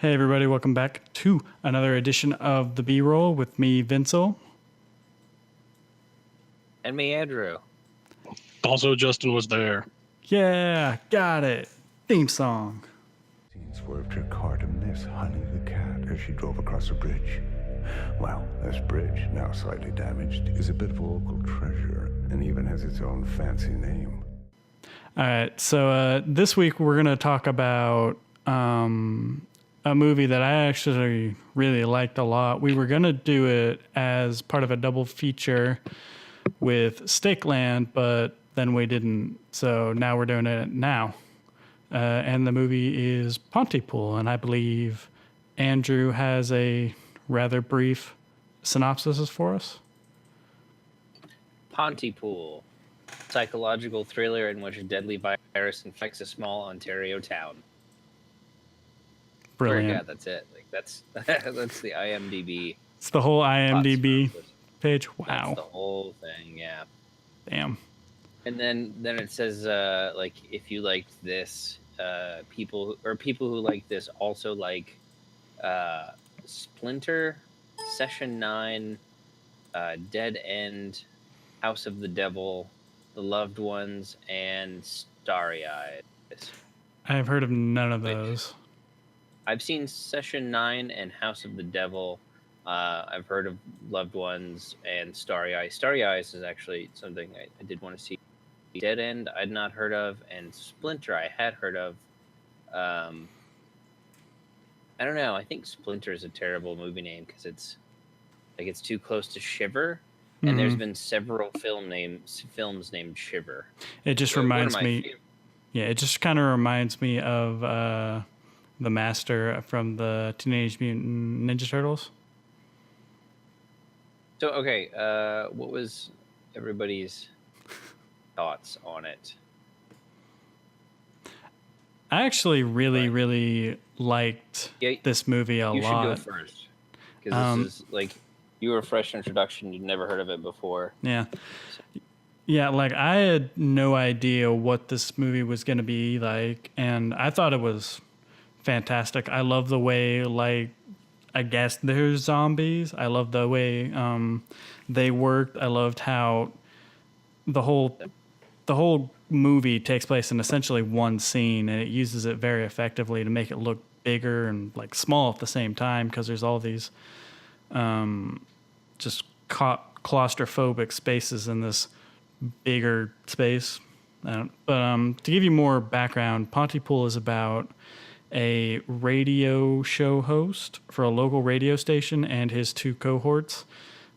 Hey everybody, welcome back to another edition of the B-Roll with me, Vincel. And me, Andrew. Also, Justin was there. Yeah, got it. Theme song. Swerved her car to miss Honey the cat as she drove across a bridge. Well, this bridge, now slightly damaged, is a bit of a local treasure and even has its own fancy name. All right, so this week we're going to talk about a movie that I actually really liked a lot. We were going to do it as part of a double feature with Stakeland, but then we didn't. So now we're doing it now. And the movie is Ponty Pool, and I believe Andrew has a rather brief synopsis for us. Ponty Pool, psychological thriller in which a deadly virus infects a small Ontario town. Brilliant. Yeah, that's it. Like that's the IMDb. It's the whole IMDb page. Wow. That's the whole thing. Yeah. Damn. And then it says like if you liked this, people who like this also like Splinter, Session 9, Dead End, House of the Devil, The Loved Ones, and Starry Eyes. I've heard of none of those. I've seen Session 9 and House of the Devil. I've heard of Loved Ones and Starry Eyes. Starry Eyes is actually something I did want to see. Dead End I'd not heard of, and Splinter I had heard of. I don't know. I think Splinter is a terrible movie name because it's too close to Shiver, and there's been several films named Shiver. It just reminds me. Yeah, it just kind of reminds me of the Master from the Teenage Mutant Ninja Turtles. So okay, what was everybody's thoughts on it? I actually really liked this movie a lot. You should go first, because this is like you were a fresh introduction. You'd never heard of it before. Yeah. Yeah, like I had no idea what this movie was going to be like, and I thought it was fantastic. I love the way, like, I guess there's zombies. I love the way they worked. I loved how the whole movie takes place in essentially one scene, and it uses it very effectively to make it look bigger and like small at the same time, because there's all these just claustrophobic spaces in this bigger space. But to give you more background, Pontypool is about a radio show host for a local radio station and his two cohorts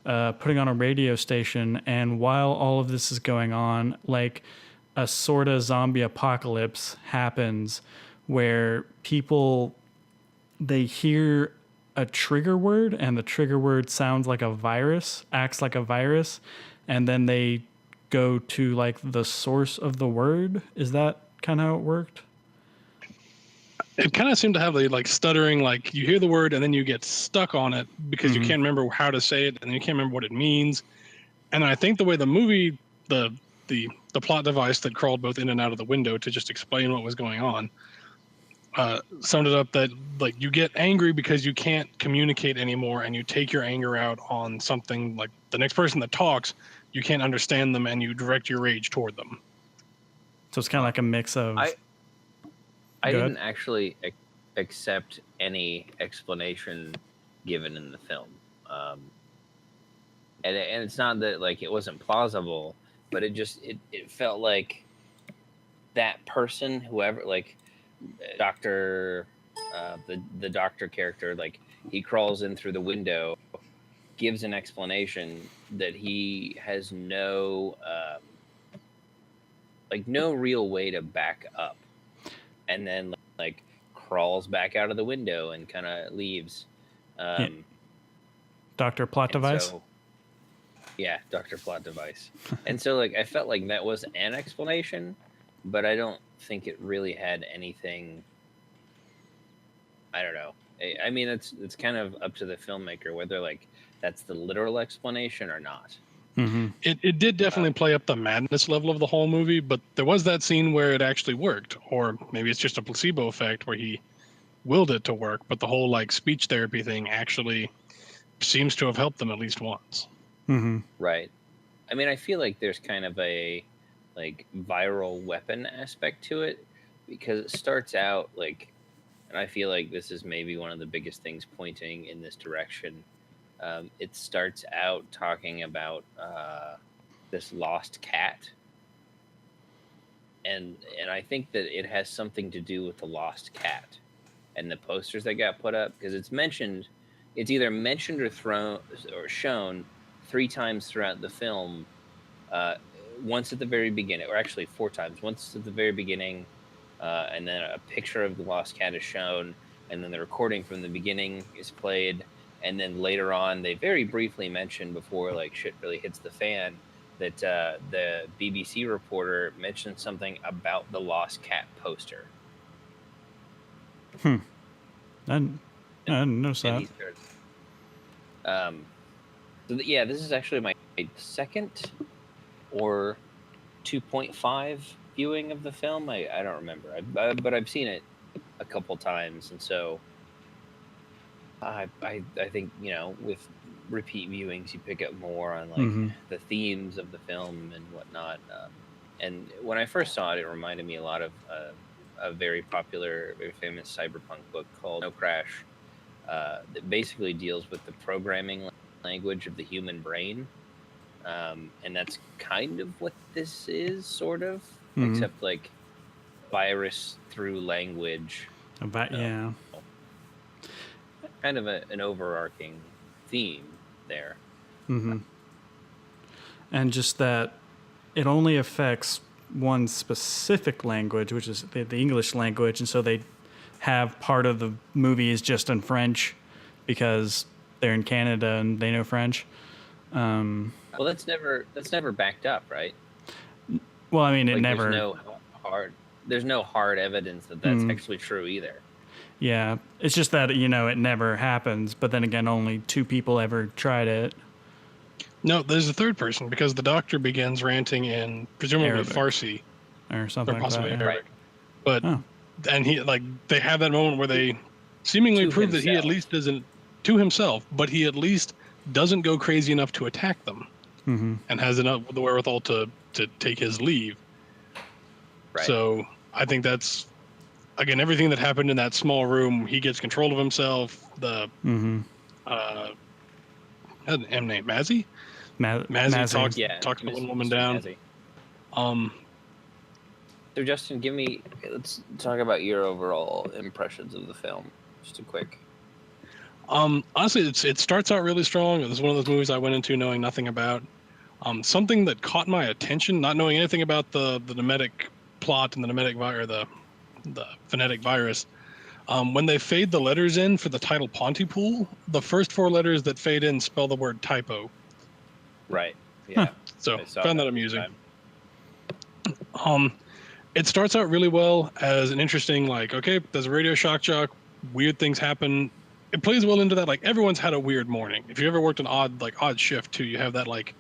putting on a radio station. And while all of this is going on, like a sort of zombie apocalypse happens where people, they hear a trigger word, and the trigger word sounds like a virus, acts like a virus, and then they go to like the source of the word. Is that kind of how it worked? It kind of seemed to have the like stuttering, like you hear the word and then you get stuck on it because you can't remember how to say it, and you can't remember what it means. And I think the way the movie, the plot device that crawled both in and out of the window to just explain what was going on, summed it up that like you get angry because you can't communicate anymore, and you take your anger out on something like the next person that talks. You can't understand them, and you direct your rage toward them. So it's kind of like a mix of. I didn't actually accept any explanation given in the film, and it's not that like it wasn't plausible, but it felt like that person, whoever, like Doctor, the doctor character, like he crawls in through the window, gives an explanation that he has no real way to back up, and then like crawls back out of the window and kind of leaves. Dr. Plot Device. Dr. Plot Device. And so like I felt like that was an explanation, but I don't think it really had anything. I don't know. I mean, it's kind of up to the filmmaker whether like that's the literal explanation or not. Mm-hmm. It did definitely play up the madness level of the whole movie, but there was that scene where it actually worked, or maybe it's just a placebo effect where he willed it to work, but the whole like speech therapy thing actually seems to have helped them at least once. Mm-hmm. Right. I mean, I feel like there's kind of a like viral weapon aspect to it, because it starts out like, and I feel like this is maybe one of the biggest things pointing in this direction. It starts out talking about this lost cat, and I think that it has something to do with the lost cat and the posters that got put up, because it's either mentioned or thrown or shown 3 times throughout the film. Once at the very beginning, or actually 4 times. Once at the very beginning, and then a picture of the lost cat is shown, and then the recording from the beginning is played, and then later on they very briefly mention, before like shit really hits the fan, that the BBC reporter mentioned something about the lost cat poster. I didn't notice that. Yeah, this is actually my second or 2.5 viewing of the film. I don't remember, but I've seen it a couple times, and so I think, you know, with repeat viewings you pick up more on like the themes of the film and whatnot. And when I first saw it, it reminded me a lot of a very popular, very famous cyberpunk book called No Crash, that basically deals with the programming language of the human brain. And that's kind of what this is, sort of, except like virus through language. Yeah. Kind of an overarching theme there. And just that it only affects one specific language, which is the English language, and so they have part of the movie is just in French because they're in Canada and they know French. Well, that's never backed up, right? Well, I mean, it like, never. There's no hard evidence that that's actually true either. Yeah, it's just that, you know, it never happens. But then again, only 2 people ever tried it. No, there's a third person, because the doctor begins ranting in presumably Arabic. Farsi Or something or like possibly that. Arabic. Right. But and he like they have that moment where they seemingly prove that he at least doesn't, to himself, but he at least doesn't go crazy enough to attack them, and has enough the wherewithal to take his leave. Right. So I think that's, again, everything that happened in that small room. He gets control of himself. The M name Mazzy. Mazzy talks the one woman down. Mazzy. So Justin, let's talk about your overall impressions of the film. Just a quick. Honestly, it starts out really strong. It was one of those movies I went into knowing nothing about. Something that caught my attention, not knowing anything about the Nemetic plot and the Nemetic virus, the phonetic virus. When they fade the letters in for the title Ponty Pool, the first 4 letters that fade in spell the word typo. Right. Yeah. So found that amusing. It starts out really well as an interesting, like, okay, there's a radio shock jock, weird things happen. It plays well into that, like, everyone's had a weird morning. If you ever worked an odd shift too, you have that like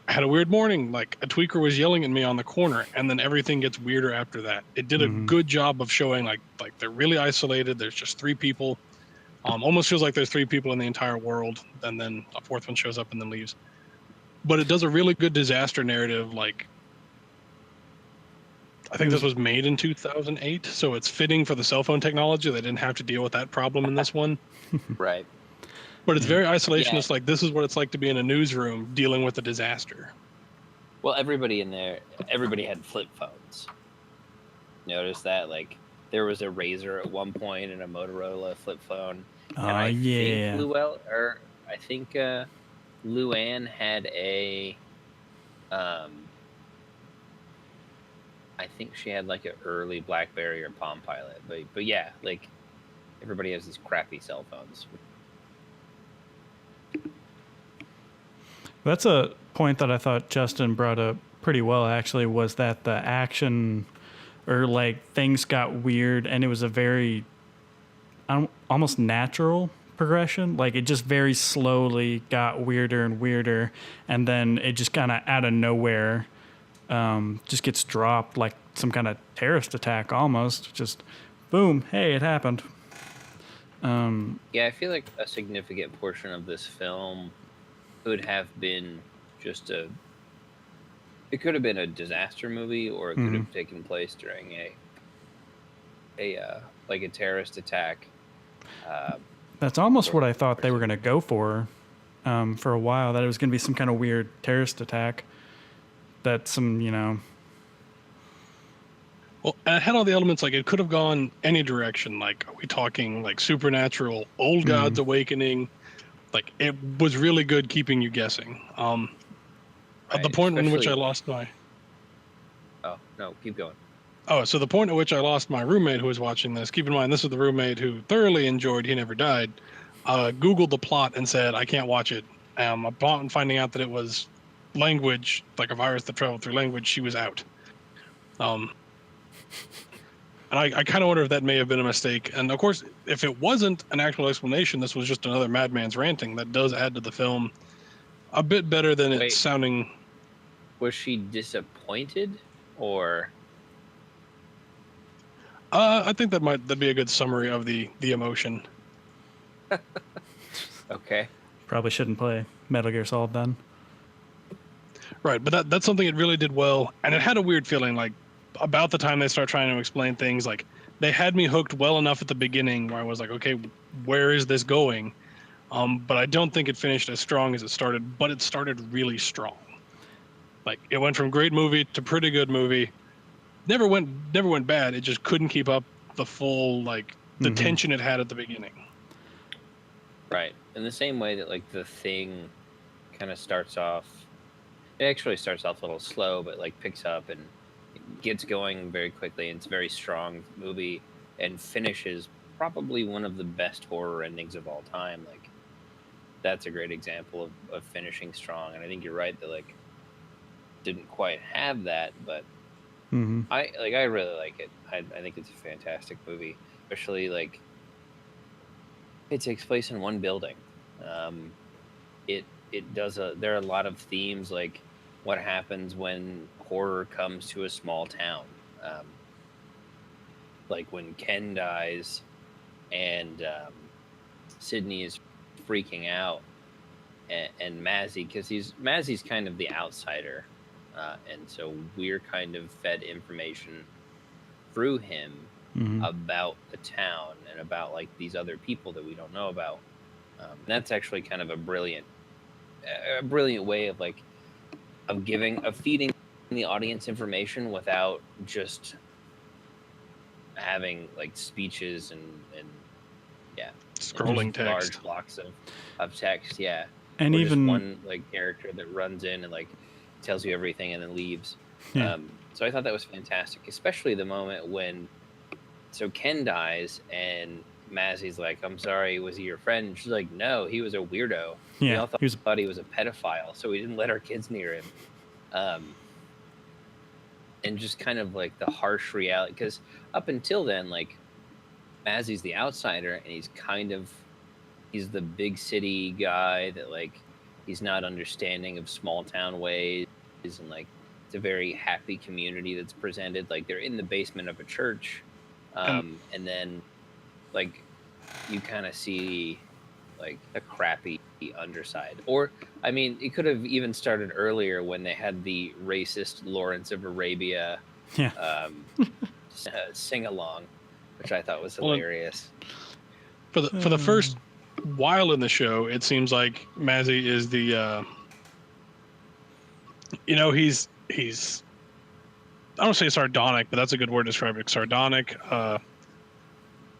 I had a weird morning, like a tweaker was yelling at me on the corner, and then everything gets weirder after that. It did a good job of showing like they're really isolated. There's just 3 people. Almost feels like there's 3 people in the entire world, and then a 4th one shows up and then leaves. But it does a really good disaster narrative. Like, I think this was made in 2008, so it's fitting for the cell phone technology. They didn't have to deal with that problem in this one. Right. But it's very isolationist. Yeah. Like, this is what it's like to be in a newsroom dealing with a disaster. Well, everybody had flip phones. Notice that? Like, there was a Razr at one point and a Motorola flip phone. And I think Luann had a I think she had like an early BlackBerry or Palm Pilot. But yeah, like, everybody has these crappy cell phones. That's a point that I thought Justin brought up pretty well, actually, was that the action or like things got weird, and it was a very almost natural progression. Like, it just very slowly got weirder and weirder, and then it just kind of out of nowhere just gets dropped like some kind of terrorist attack almost. Just boom, hey, it happened. Yeah, I feel like a significant portion of this film could have been just a. It could have been a disaster movie, or it could have taken place during a terrorist attack. That's almost what I thought they were going to go for a while. That it was going to be some kind of weird terrorist attack. That some, Well, and it had all the elements. Like, it could have gone any direction. Like, are we talking like supernatural, old gods awakening? Like, it was really good keeping you guessing. At the point in which I lost my. Oh no, keep going. Oh, so the point at which I lost my roommate who was watching this. Keep in mind, this is the roommate who thoroughly enjoyed He Never Died. Googled the plot and said, "I can't watch it." Upon finding out that it was language, like a virus that traveled through language, she was out. And I kind of wonder if that may have been a mistake. And of course, if it wasn't an actual explanation, this was just another madman's ranting. That does add to the film a bit better than it's sounding. Was she disappointed, or? I think that'd be a good summary of the emotion. Okay. Probably shouldn't play Metal Gear Solid then. Right, but that's something it really did well, and it had a weird feeling. Like, about the time they start trying to explain things, like, they had me hooked well enough at the beginning where I was like, okay, where is this going? But I don't think it finished as strong as it started, but it started really strong. Like, it went from great movie to pretty good movie. Never went bad. It just couldn't keep up the full, like, the tension it had at the beginning. Right. In the same way that, like, The Thing kind of starts off, it actually starts off a little slow, but, like, picks up and gets going very quickly. And it's a very strong movie and finishes probably one of the best horror endings of all time. Like, that's a great example of finishing strong. And I think you're right that, like, didn't quite have that, but I really like it. I think it's a fantastic movie, especially, like, it takes place in one building. It does there are a lot of themes, like what happens when horror comes to a small town, like when Ken dies and Sydney is freaking out, and Mazzy, because Mazzy's kind of the outsider, and so we're kind of fed information through him about the town and about, like, these other people that we don't know about. That's actually kind of a brilliant way of, like, of feeding the audience information without just having, like, speeches and scrolling and text, large blocks of text. Yeah. And or even just one, like, character that runs in and, like, tells you everything and then leaves. Yeah. So I thought that was fantastic, especially the moment when Ken dies and Mazzy's like, "I'm sorry, was he your friend?" She's like, "No, he was a weirdo. Yeah, we all thought he was a pedophile, so we didn't let our kids near him." And just kind of, like, the harsh reality, because up until then, like, Mazzy's the outsider, and he's the big city guy that, like, he's not understanding of small town ways, and, like, it's a very happy community that's presented. Like, they're in the basement of a church, and then, like, you kind of see, like, a crappy underside. Or, I mean, it could have even started earlier when they had the racist Lawrence of Arabia sing along, which I thought was hilarious. For the first while in the show, it seems like Mazzy is the he's I don't say sardonic, but that's a good word to describe it. Sardonic.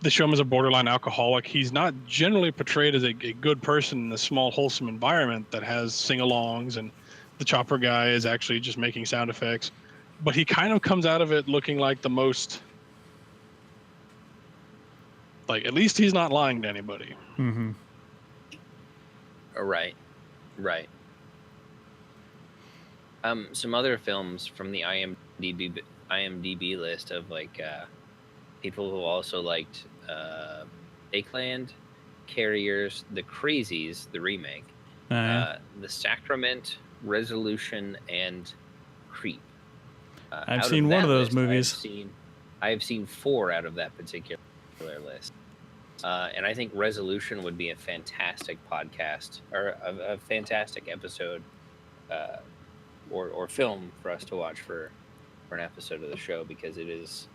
They show him as a borderline alcoholic. He's not generally portrayed as a good person in a small, wholesome environment that has sing-alongs, and the chopper guy is actually just making sound effects. But he kind of comes out of it looking like the most, like, at least he's not lying to anybody. Right. Some other films from the IMDb list of, like, people who also liked Lakeland, Carriers, The Crazies, the remake, The Sacrament, Resolution, and Creep. I've seen one of those movies. I have seen 4 out of that particular list. And I think Resolution would be a fantastic podcast or a fantastic episode or film for us to watch for an episode of the show, because it is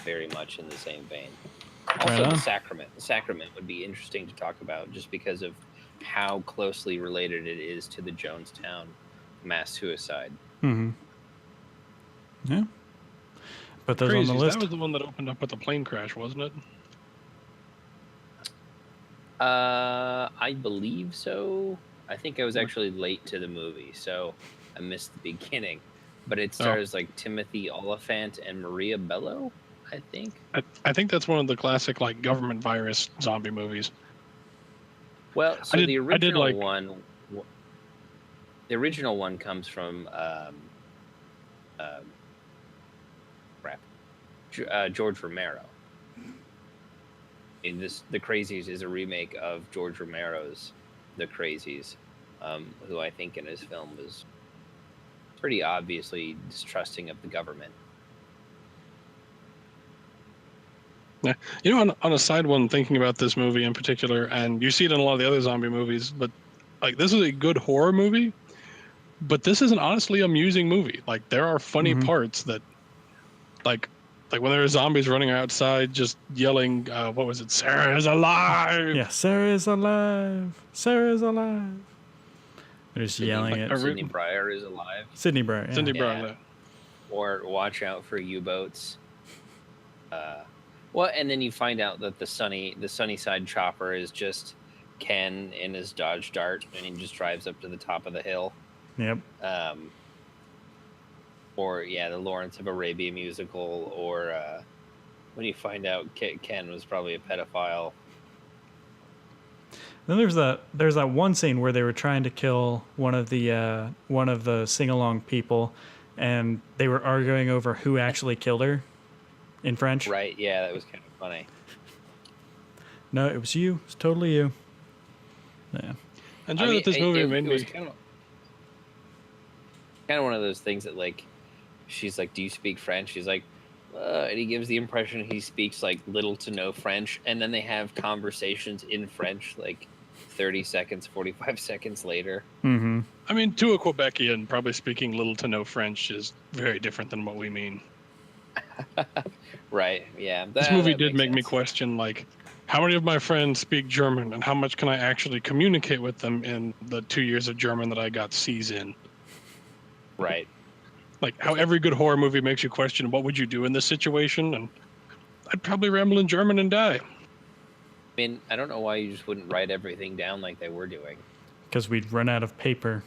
very much in the same vein. Also, Right on. The Sacrament would be interesting to talk about just because of how closely related it is to the Jonestown mass suicide. Mm-hmm. Yeah. Put those Crazy. on the list. That was the one that opened up with the plane crash, wasn't it? I believe so. I think I was actually late to the movie, so I missed the beginning. But it stars like Timothy Oliphant and Maria Bello, I think. I think that's one of the classic like government virus zombie movies. Well, so I the did original like- one, the original one comes from George Romero. And The Crazies is a remake of George Romero's The Crazies, who I think in his film was pretty obviously distrusting of the government. Yeah, you know, on a side one, thinking about this movie in particular, and you see it in a lot of the other zombie movies, but like this is a good horror movie, but this is an honestly amusing movie. Like there are funny parts that, like when there are zombies running outside just yelling, what was it? Sarah's alive! Yeah, Sarah's alive. Sarah's alive. They're just yelling like, at Sidney Breyer is alive. Sidney Breyer. Yeah. Cindy Yeah. Brown. Or watch out for U-boats. Well, and then you find out that the Sunnyside chopper is just Ken in his Dodge Dart, and he just drives up to the top of the hill. Yep. Or the Lawrence of Arabia musical, or when you find out Ken was probably a pedophile. Then there's that one scene where they were trying to kill one of the sing-along people, and they were arguing over who actually killed her in French. Right? Yeah, that was kind of funny. No, it was you. It's totally you. Yeah. Enjoy that this movie made it me. was kind of one of those things that, like, she's like, "Do you speak French?" He's like, and he gives the impression he speaks like little to no French, and then they have conversations in French like 30 seconds, 45 seconds later. Mm-hmm. I mean, to a Quebecian, probably speaking little to no French is very different than what we mean. Right? Yeah. This movie did make me question, like, how many of my friends speak German, and how much can I actually communicate with them in the 2 years of German that I got C's in? Right. Like, how every good horror movie makes you question, what would you do in this situation? And I'd probably ramble in German and die. I mean, I don't know why you just wouldn't write everything down like they were doing. Because we'd run out of paper.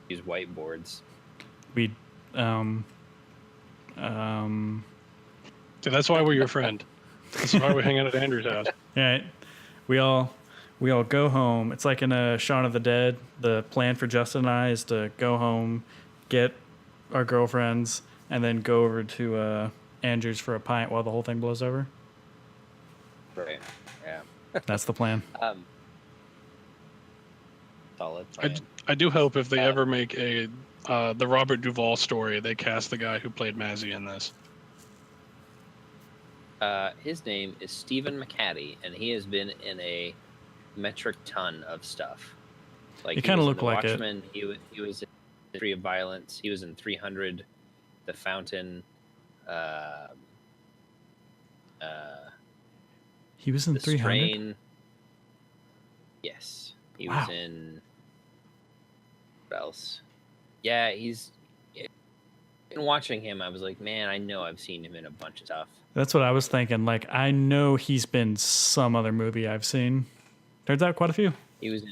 Use whiteboards. We'd So that's why we're your friend. That's why we hang out at Andrew's house. Right. We all go home. It's like in a Shaun of the Dead. The plan for Justin and I is to go home, get our girlfriends, and then go over to Andrew's for a pint while the whole thing blows over. Right. Yeah. That's the plan. Solid plan. I do hope if they ever make a the Robert Duvall story, they cast the guy who played Mazzy in this. His name is Stephen McCaddy, and he has been in a metric ton of stuff. Like, You he kinda was in look The like it. Watchmen, He was in History of Violence. He was in 300, The Fountain. He was in The 300. Strain. Yes, he Wow. was in. What else? Yeah, he's. In watching him, I was like, man, I know I've seen him in a bunch of stuff. That's what I was thinking. Like, I know he's been some other movie I've seen. Turns out quite a few. He was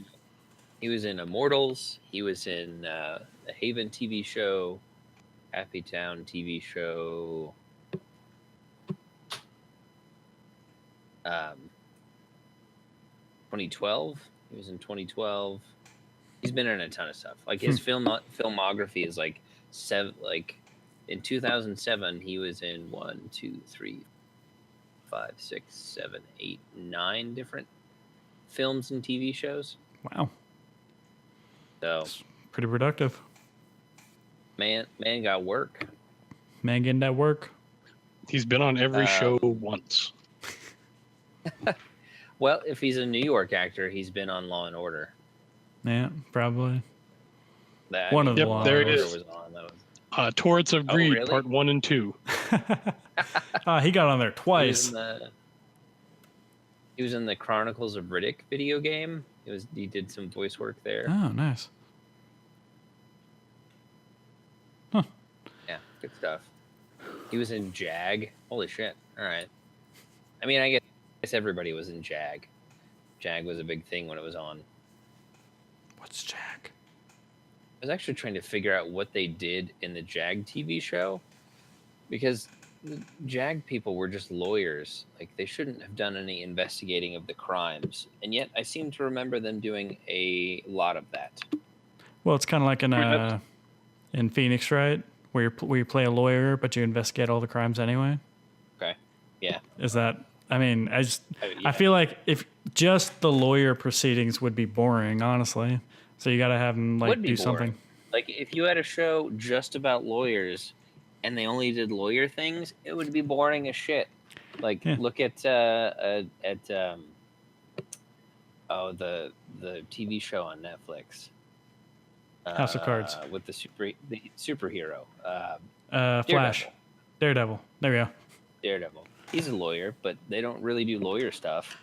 in Immortals. He was in the Haven TV show, Happy Town TV show. 2012. He was in 2012. He's been in a ton of stuff. Like, his filmography is like seven. Like, in 2007, he was in 1, 2, 3, 5, 6, 7, 8, 9 different films and TV shows. Wow. So, Pretty productive. man got work. Man getting that work. He's been on every show once. Well, if he's a New York actor, he's been on Law and Order. Yeah, probably. One of the Law there and it Order is. was on. That was... Torrents of Greed, really? Part 1 and 2. He got on there He twice. was in the Chronicles of Riddick video game. He did some voice work there. Oh, nice. Yeah, good stuff. He was in Jag. Holy shit. All right. I mean, I guess everybody was in Jag. Jag was a big thing when it was on. What's Jag? I was actually trying to figure out what they did in the Jag TV show, because the Jag people were just lawyers. Like, they shouldn't have done any investigating of the crimes, and yet I seem to remember them doing a lot of that. Well, it's kind of like in Phoenix, right? Where you play a lawyer, but you investigate all the crimes anyway. Okay. Yeah. Is that? I mean, Yeah. I feel like if just the lawyer proceedings would be boring, honestly. So you got to have them Would be do boring. something. Like, if you had a show just about lawyers and they only did lawyer things, it would be boring as shit. Like, look at the TV show on Netflix. House of Cards. With the superhero. Flash. Daredevil. There we go. Daredevil. He's a lawyer, but they don't really do lawyer stuff,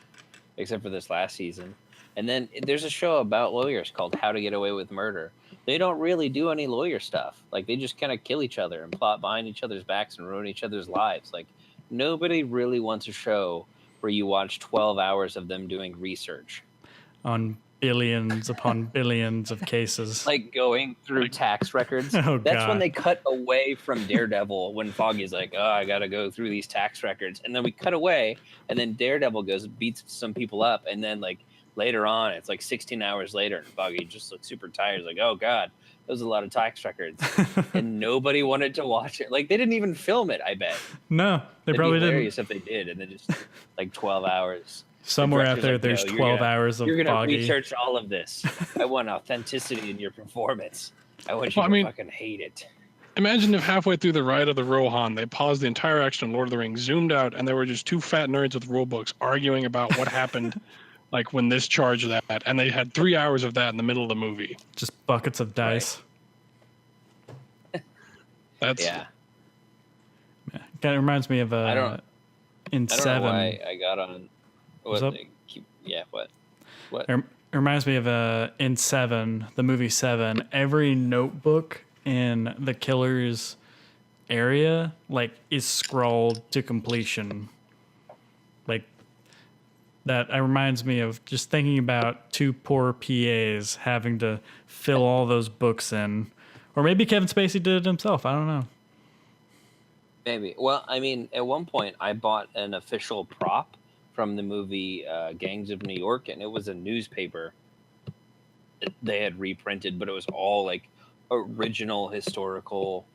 except for this last season. And then there's a show about lawyers called How to Get Away with Murder. They don't really do any lawyer stuff. Like, they just kind of kill each other and plot behind each other's backs and ruin each other's lives. Like, nobody really wants a show where you watch 12 hours of them doing research On billions upon billions of cases. like going through tax records. Oh, That's God. when they cut away from Daredevil, when Foggy's like, oh, I gotta go through these tax records, and then we cut away, and then Daredevil goes and beats some people up, and then like later on it's like 16 hours later and Foggy just looks super tired. He's like, oh God, that was a lot of tax records. And nobody wanted to watch it. Like, they didn't even film it, I bet. No, they It'd probably be didn't. hilarious if they did, and then just like 12 hours. Somewhere out director's there, like, there's "No, 12 hours of You're gonna Foggy. research all of this. I want authenticity in your performance. I want you Well, I to mean- fucking hate it." Imagine if halfway through the ride of the Rohan, they paused the entire action in Lord of the Rings, zoomed out, and there were just two fat nerds with rule books arguing about what happened, like when this charge that, and they had 3 hours of that in the middle of the movie. Just buckets of dice. That's Yeah. Kind of reminds me of I don't in I don't Seven. know why I got on. What's What? up? Yeah. What? What? It reminds me of in Seven, the movie Seven. Every notebook in the killer's area, like, is scrawled to completion. Like, that reminds me of just thinking about two poor PAs having to fill all those books in. Or maybe Kevin Spacey did it himself. I don't know. Maybe. Well, I mean, at one point I bought an official prop from the movie Gangs of New York, and it was a newspaper that they had reprinted, but it was all like original historical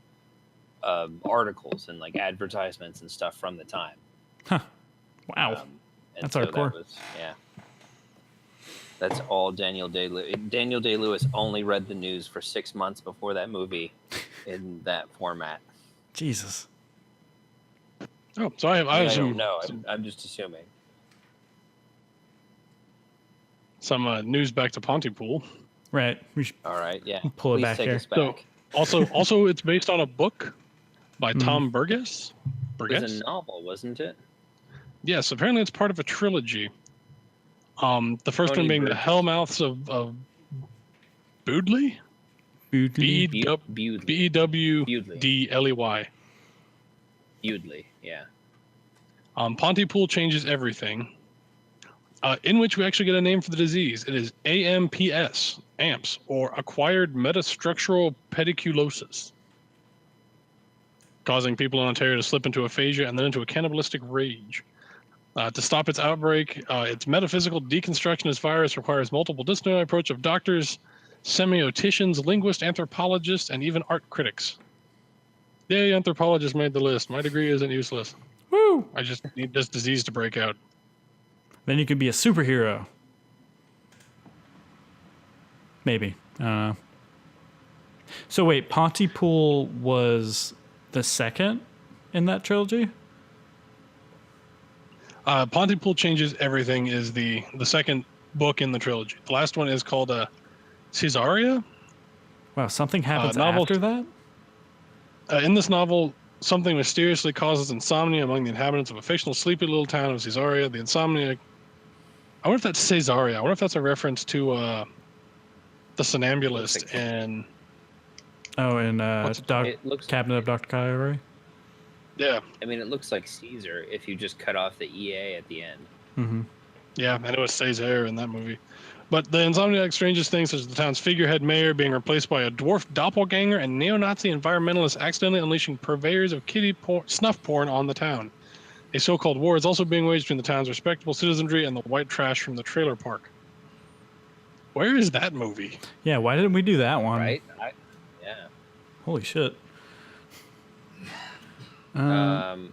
articles and like advertisements and stuff from the time. Wow. And That's so hardcore. that was, yeah. That's all Daniel Day-Lewis. Daniel Day-Lewis only read the news for 6 months before that movie in that format. Jesus. oh, so I have I some don't know. I'm just assuming. news back to Pontypool. Right. We should All right. Yeah. Pull it Please back take here. us back. So also it's based on a book by Tom Burgess. It was Burgess. a novel, wasn't it? Yes, apparently it's part of a trilogy. The first Tony one being the Burgess. Hellmouths of Boodley. Boodley. Bewdley. Bewdley. Bewdley. Yeah. Ponty Pool changes everything. In which we actually get a name for the disease. It is AMPS, AMPS, or acquired metastructural pediculosis, causing people in Ontario to slip into aphasia and then into a cannibalistic rage. To stop its outbreak, its metaphysical deconstructionist virus requires multiple disciplinary approach of doctors, semioticians, linguists, anthropologists, and even art critics. Yay, anthropologists made the list. My degree isn't useless. Woo! I just need this disease to break out. Then you could be a superhero. Maybe. I don't know. So wait, Pontypool was the second in that trilogy? Pontypool Changes Everything is the second book in the trilogy. The last one is called Caesarea. Wow, something happens Novel. after that? In this novel, something mysteriously causes insomnia among the inhabitants of a fictional sleepy little town of Caesarea. The insomnia. I wonder if that's Caesarea. I wonder if that's a reference to the Somnambulist and. Oh, and Cabinet of Dr. Caligari? Yeah. I mean, it looks like Caesar if you just cut off the EA at the end. Mm-hmm. Yeah, and it was Caesar in that movie. But the insomniac strangest things, such as the town's figurehead mayor being replaced by a dwarf doppelganger and neo-Nazi environmentalists accidentally unleashing purveyors of snuff porn on the town. A so-called war is also being waged between the town's respectable citizenry and the white trash from the trailer park. Where is that movie? Yeah, why didn't we do that one? Right? Yeah. Holy shit. Okay.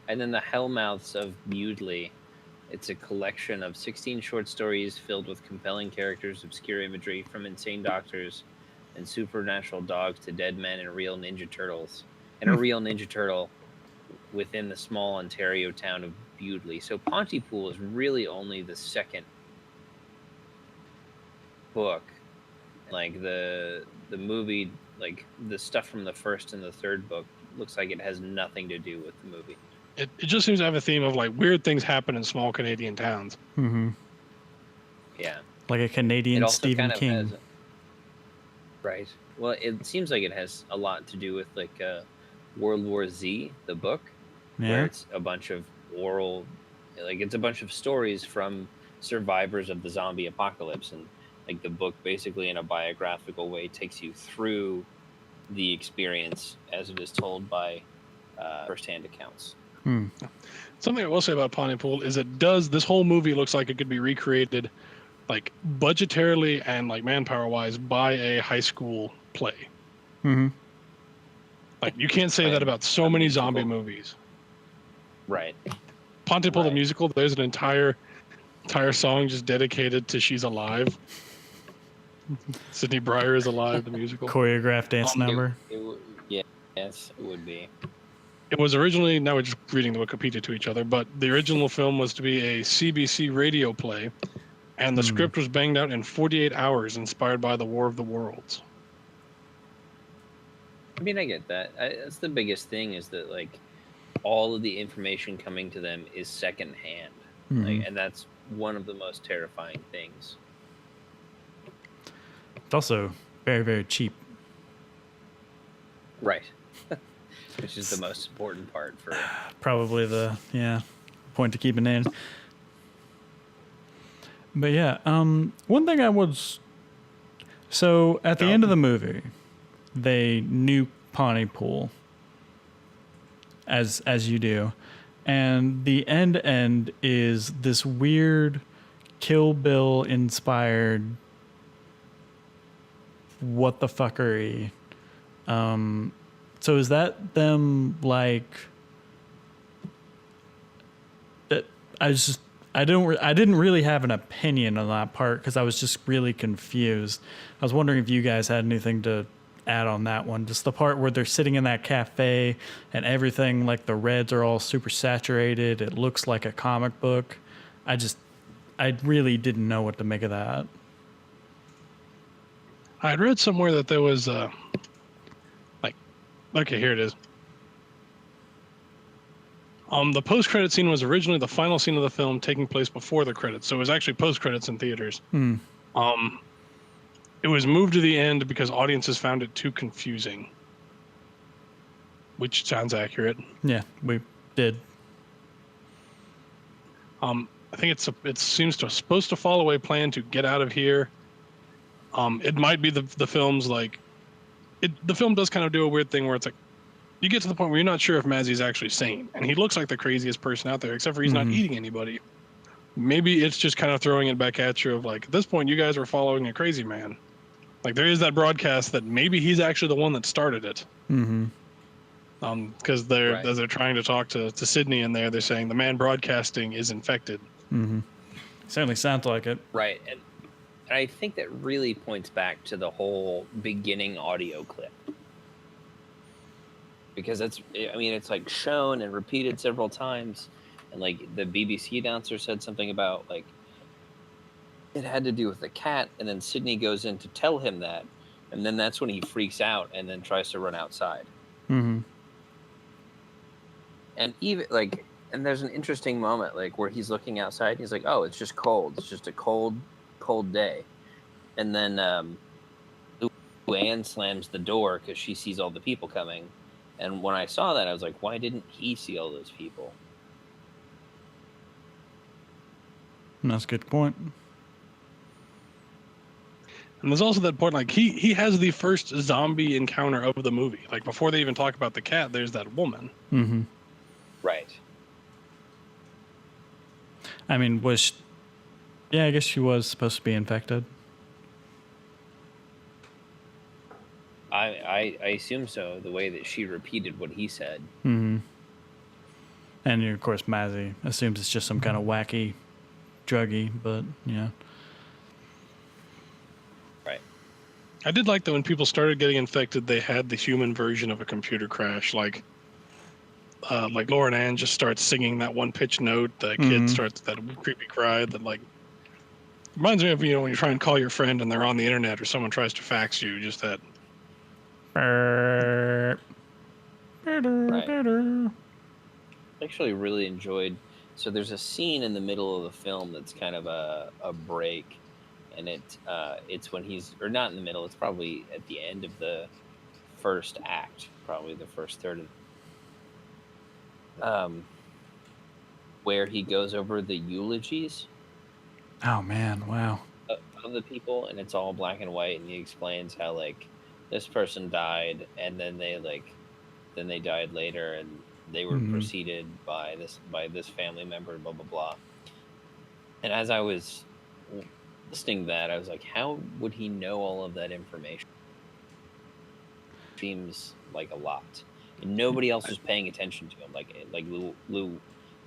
And then the Hellmouths of Bewdley. It's a collection of 16 short stories filled with compelling characters, obscure imagery, from insane doctors and supernatural dogs to dead men and real Ninja Turtles. And a real Ninja Turtle within the small Ontario town of Bewdley. So Pontypool is really only the second book. Like the movie, like the stuff from the first and the third book looks like it has nothing to do with the movie. It just seems to have a theme of like weird things happen in small Canadian towns. Mm-hmm. Yeah. Like a Canadian Stephen King. Right. Well, it seems like it has a lot to do with like World War Z, the book, where it's a bunch of oral, like it's a bunch of stories from survivors of the zombie apocalypse, and like the book basically in a biographical way takes you through the experience as it is told by firsthand accounts. Something I will say about Pontypool is this whole movie looks like it could be recreated like budgetarily and like manpower wise by a high school play. Mm-hmm. Like you can't say that about so many zombie movies. Right. Pontypool the musical, there's an entire song just dedicated to She's Alive. Sydney Brier is Alive, the musical. Choreographed dance number. Yes, it would be. It was originally, now we're just reading the Wikipedia to each other, but the original film was to be a CBC radio play, and the script was banged out in 48 hours, inspired by the War of the Worlds. I mean, I get that. That's the biggest thing, is that like all of the information coming to them is secondhand, like, and that's one of the most terrifying things. It's also very, very cheap. Right. Which is the most important part for probably the point to keep an in. But yeah, one thing I was so at the end of the movie, they nuke Pontypool as you do, and the end is this weird Kill Bill inspired what the fuckery. So is that them like that? I didn't really have an opinion on that part because I was just really confused. I was wondering if you guys had anything to add on that one. Just the part where they're sitting in that cafe and everything, like the reds are all super saturated. It looks like a comic book. I really didn't know what to make of that. I had read somewhere that there was okay, here it is. The post-credit scene was originally the final scene of the film, taking place before the credits, so it was actually post-credits in theaters. It was moved to the end because audiences found it too confusing, which sounds accurate. Yeah, we did. I think it seems supposed to follow a plan to get out of here. It might be the film's like. The film does kind of do a weird thing where it's like you get to the point where you're not sure if Mazzy's actually sane, and he looks like the craziest person out there, except for he's not eating anybody. Maybe it's just kind of throwing it back at you of like, at this point you guys were following a crazy man. Like there is that broadcast that maybe he's actually the one that started it. Because as they're trying to talk to Sydney in there, they're saying the man broadcasting is infected. Certainly sounds like it. Right. And I think that really points back to the whole beginning audio clip. because that's, I mean, it's like shown and repeated several times, and like the BBC announcer said something about like it had to do with the cat, and then Sydney goes in to tell him that, and then that's when he freaks out and then tries to run outside. Mm-hmm. And even like, and there's an interesting moment like where he's looking outside, and he's like, oh, it's just cold, it's just a cold day. And then Luann slams the door because she sees all the people coming. And when I saw that, I was like, why didn't he see all those people? That's a good point. And there's also that point, like he has the first zombie encounter of the movie. Like before they even talk about the cat, there's that woman. Mm-hmm. Right. I mean, yeah, I guess she was supposed to be infected. I assume so, the way that she repeated what he said. Mm-hmm. And of course, Mazzy assumes it's just some kind of wacky druggie, but yeah. Right. I did like that when people started getting infected, they had the human version of a computer crash. Like Lauren Ann just starts singing that one pitch note. The kid starts that creepy cry that like reminds me of, you know, when you try and call your friend and they're on the internet or someone tries to fax you, just that. Right. I actually really enjoyed. So there's a scene in the middle of the film that's kind of a break, and it's when he's, or not in the middle. It's probably at the end of the first act, probably the first third of. Where he goes over the eulogies. Oh man! Wow. Of the people, and it's all black and white, and he explains how like this person died, and then they died later, and they were preceded by this family member, blah blah blah. And as I was listening to that, I was like, how would he know all of that information? Seems like a lot, and nobody else was paying attention to him. Like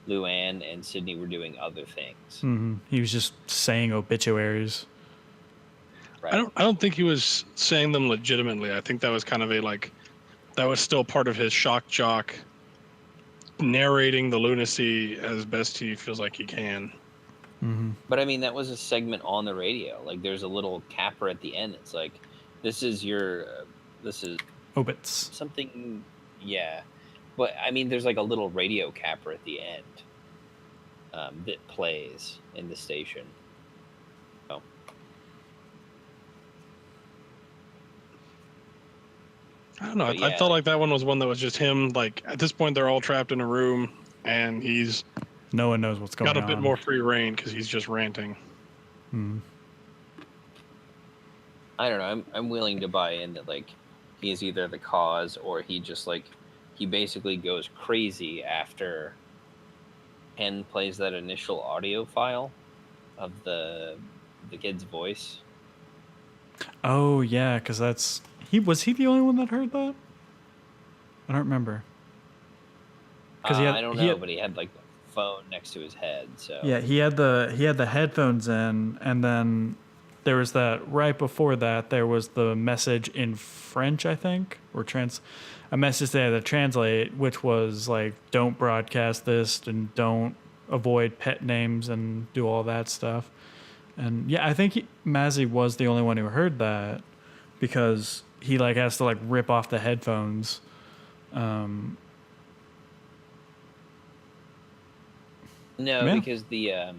Luann and Sydney were doing other things. Mm-hmm. He was just saying obituaries. Right. I don't think he was saying them legitimately. I think that was kind of that was still part of his shock jock narrating the lunacy as best he feels like he can. Mm-hmm. But I mean, that was a segment on the radio. Like there's a little capper at the end. It's like, this is obits. Something. Yeah. But I mean, there's like a little radio capper at the end that plays in the station. Oh. I don't know. I felt like that one was one that was just him. Like at this point, they're all trapped in a room, and he's no one knows what's going on. Got a bit more free reign because he's just ranting. Mm. I don't know. I'm willing to buy in that like he is either the cause or he just like he basically goes crazy after Ken plays that initial audio file of the kid's voice. Oh yeah, because was he the only one that heard that? I don't remember. I don't know, but he had like the phone next to his head. So yeah, he had the headphones in, and then there was that right before that. There was the message in French, I think, or a message they had to translate, which was like, "Don't broadcast this, and don't avoid pet names, and do all that stuff." And yeah, I think Mazzy was the only one who heard that because he like has to like rip off the headphones. No, yeah. Because the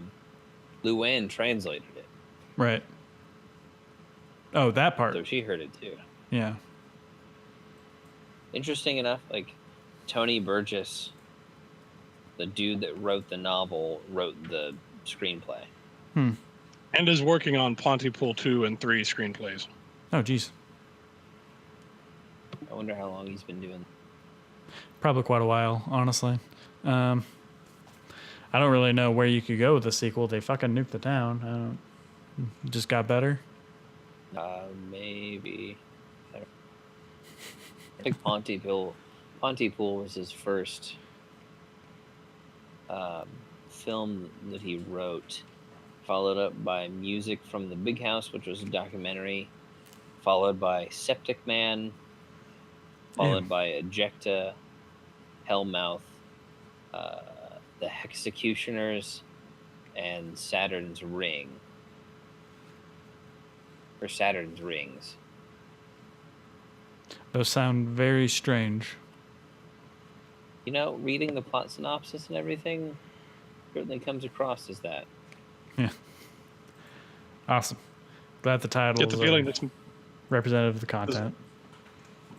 Luann translated it. Right. Oh, that part. So she heard it too. Yeah. Interesting enough, like Tony Burgess, the dude that wrote the novel, wrote the screenplay. And is working on PontyPool 2 and 3 screenplays. Oh, geez. I wonder how long he's been doing. Probably quite a while, honestly. I don't really know where you could go with the sequel. They fucking nuked the town. It just got better. Maybe. I think Ponty Pool was his first film that he wrote, followed up by Music from the Big House, which was a documentary, followed by Septic Man, followed by Ejecta, Hellmouth, the Hexecutioners, and Saturn's Ring. Or Saturn's Rings. Those sound very strange. You know, reading the plot synopsis and everything certainly comes across as that. Yeah. Awesome. Glad the title Get the feeling this representative of the content.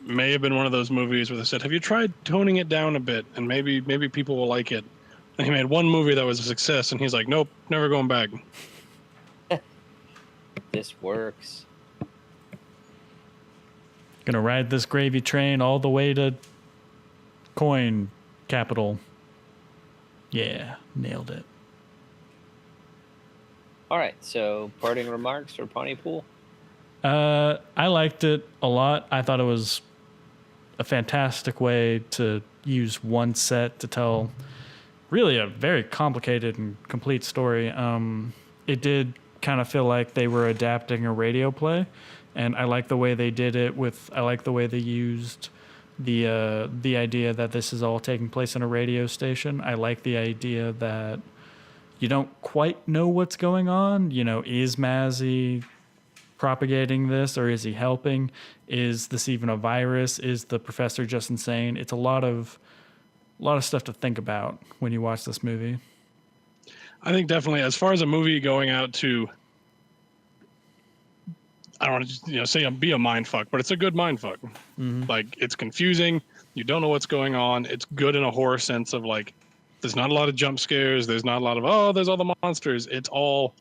may have been one of those movies where they said, "Have you tried toning it down a bit, and maybe people will like it?" And he made one movie that was a success, and he's like, "Nope, never going back." This works. Gonna ride this gravy train all the way to coin capital. Yeah, nailed it. All right, so parting remarks for Ponty Pool? I liked it a lot. I thought it was a fantastic way to use one set to tell really a very complicated and complete story. It did kind of feel like they were adapting a radio play, and I like the way they did it. I like the way they used the idea that this is all taking place in a radio station. I like the idea that you don't quite know what's going on. You know, is Mazzy propagating this, or is he helping? Is this even a virus? Is the professor just insane? It's a lot of stuff to think about when you watch this movie. I think definitely, as far as a movie going out to, I don't want to say be a mind fuck, but it's a good mind fuck. Mm-hmm. Like, it's confusing. You don't know what's going on. It's good in a horror sense of like, there's not a lot of jump scares. There's not a lot of, there's all the monsters. It's all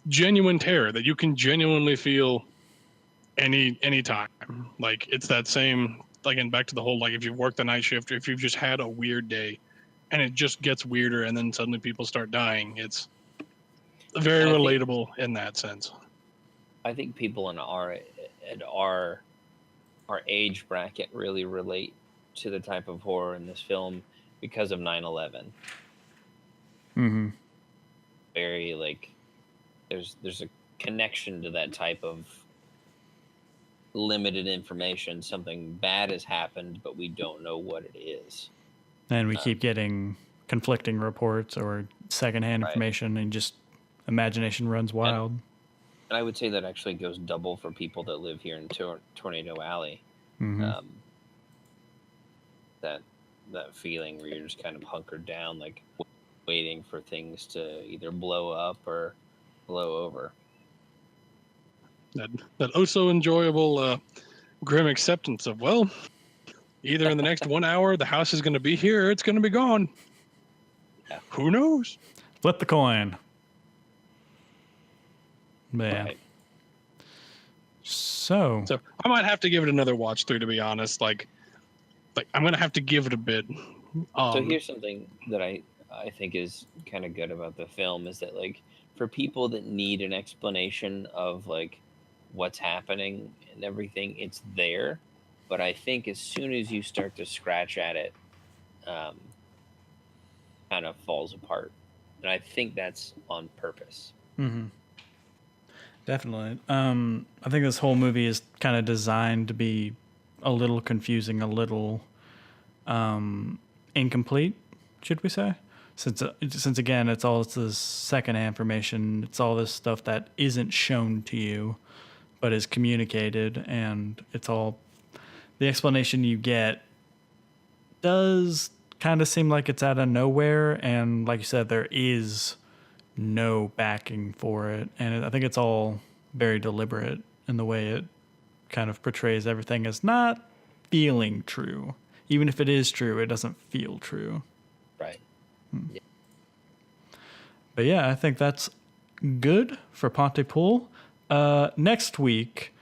genuine terror that you can genuinely feel any time. Like, it's that same, again, back to the whole, like, if you've worked the night shift or if you've just had a weird day and it just gets weirder and then suddenly people start dying. It's very relatable in that sense. I think people in our age bracket really relate to the type of horror in this film because of 9/11. Mm-hmm. Very, like, there's a connection to that type of limited information. Something bad has happened, but we don't know what it is. And we keep getting conflicting reports or secondhand information, and just imagination runs wild. And I would say that actually goes double for people that live here in Tornado Alley. Mm-hmm. That feeling where you're just kind of hunkered down, like waiting for things to either blow up or blow over. That oh so enjoyable grim acceptance of, well, either in the next 1 hour the house is going to be here or it's going to be gone. Yeah. Who knows? Flip the coin. Man. Right. So I might have to give it another watch through, to be honest. Like I'm going to have to give it a bit. So here's something that I think is kind of good about the film is that, like, for people that need an explanation of like what's happening and everything, it's there. But I think as soon as you start to scratch at it, kind of falls apart. And I think that's on purpose. Mm-hmm. Definitely. I think this whole movie is kind of designed to be a little confusing, a little incomplete, should we say? Since again, it's all this secondhand information. It's all this stuff that isn't shown to you, but is communicated, and it's all the explanation you get does kind of seem like it's out of nowhere, and like you said, there is no backing for it, and I think it's all very deliberate in the way it kind of portrays everything as not feeling true. Even if it is true, it doesn't feel true. Right. Yeah. But yeah, I think that's good for Ponty Pool. Next week,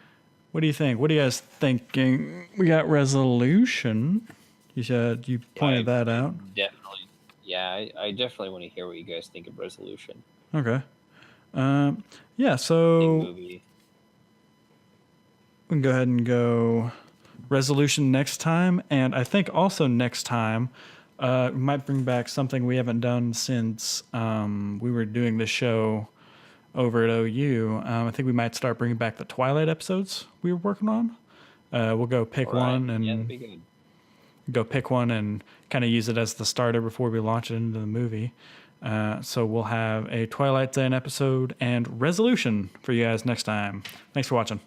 what do you think? What are you guys thinking? We got Resolution. You said you pointed that out. Definitely. Yeah, I definitely want to hear what you guys think of Resolution. Okay. Yeah, so we can go ahead and go Resolution next time. And I think also next time, we might bring back something we haven't done since we were doing the show over at OU. I think we might start bringing back the Twilight episodes we were working on. We'll go pick All right. one and Yeah, that'd be good. go pick one and kind of use it as the starter before we launch it into the movie. So we'll have a Twilight Zone episode and resolution for you guys next time. Thanks for watching.